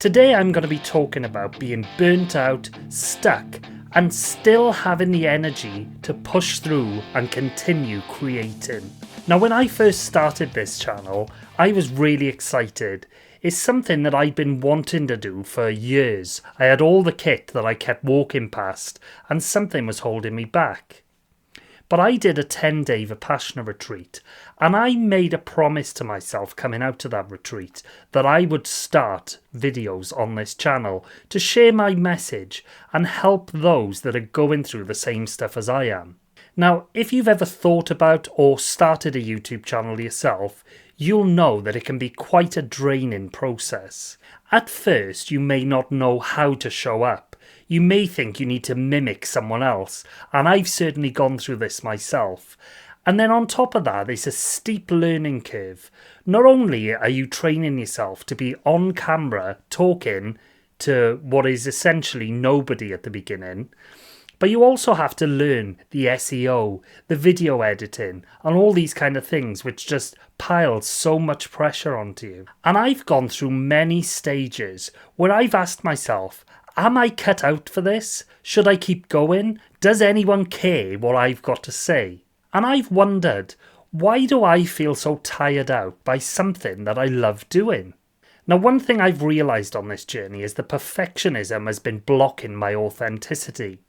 Today I'm going to be talking about being burnt out, stuck, and still having the energy to push through and continue creating. Now, when I first started this channel, I was really excited. It's something that I'd been wanting to do for years. I had all the kit that I kept walking past, and something was holding me back. But I did a 10-day Vipassana retreat, and I made a promise to myself coming out of that retreat that I would start videos on this channel to share my message and help those that are going through the same stuff as I am. Now, if you've ever thought about or started a YouTube channel yourself, you'll know that it can be quite a draining process. At first, you may not know how to show up. You may think you need to mimic someone else, and I've certainly gone through this myself. And then on top of that, there's a steep learning curve. Not only are you training yourself to be on camera talking to what is essentially nobody at the beginning, but you also have to learn the SEO, the video editing, and all these kind of things, which just piles so much pressure onto you. And I've gone through many stages where I've asked myself, am I cut out for this? Should I keep going? Does anyone care what I've got to say? And I've wondered, why do I feel so tired out by something that I love doing? Now, one thing I've realised on this journey is that perfectionism has been blocking my authenticity.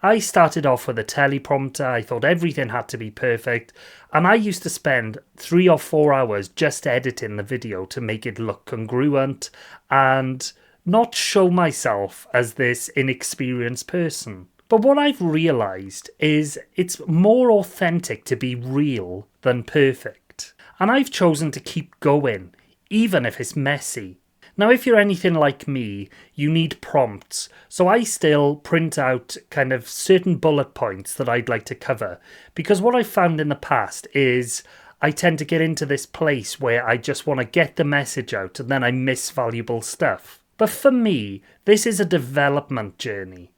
I started off with a teleprompter. I thought everything had to be perfect, and I used to spend 3 or 4 hours just editing the video to make it look congruent and not show myself as this inexperienced person. But what I've realised is it's more authentic to be real than perfect. And I've chosen to keep going, even if it's messy. Now, if you're anything like me, you need prompts. So I still print out kind of certain bullet points that I'd like to cover. Because what I've found in the past is I tend to get into this place where I just want to get the message out and then I miss valuable stuff. But for me, this is a development journey.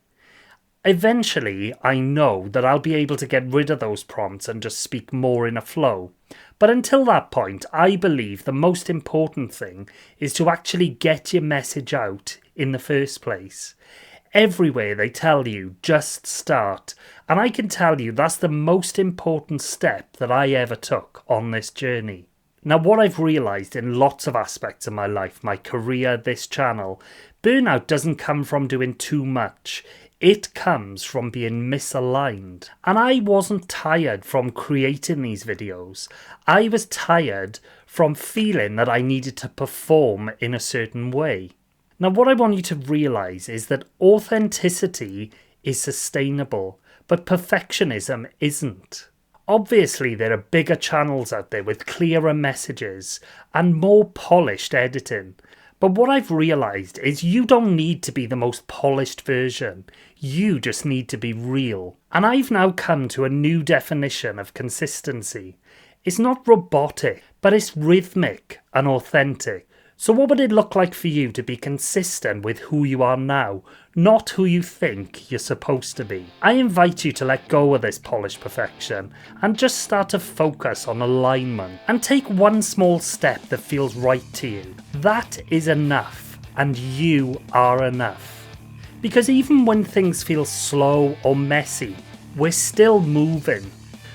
Eventually, I know that I'll be able to get rid of those prompts and just speak more in a flow. But until that point, I believe the most important thing is to actually get your message out in the first place. Everywhere they tell you, just start. And I can tell you that's the most important step that I ever took on this journey. Now, what I've realised in lots of aspects of my life, my career, this channel, burnout doesn't come from doing too much. It comes from being misaligned. And I wasn't tired from creating these videos. I was tired from feeling that I needed to perform in a certain way. Now, what I want you to realise is that authenticity is sustainable, but perfectionism isn't. Obviously, there are bigger channels out there with clearer messages and more polished editing. But what I've realised is you don't need to be the most polished version. You just need to be real. And I've now come to a new definition of consistency. It's not robotic, but it's rhythmic and authentic. So what would it look like for you to be consistent with who you are now, not who you think you're supposed to be? I invite you to let go of this polished perfection and just start to focus on alignment and take one small step that feels right to you. That is enough, and you are enough. Because even when things feel slow or messy, we're still moving.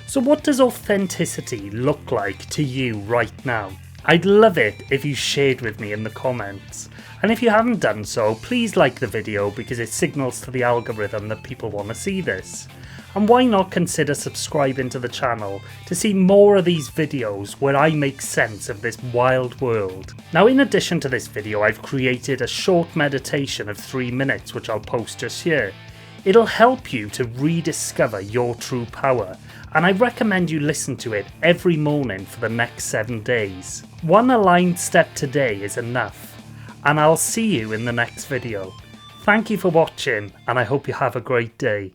So what does authenticity look like to you right now? I'd love it if you shared with me in the comments. And if you haven't done so, please like the video because it signals to the algorithm that people want to see this. And why not consider subscribing to the channel to see more of these videos where I make sense of this wild world. Now, in addition to this video, I've created a short meditation of 3 minutes which I'll post just here. It'll help you to rediscover your true power, and I recommend you listen to it every morning for the next 7 days. One aligned step today is enough, and I'll see you in the next video. Thank you for watching, and I hope you have a great day.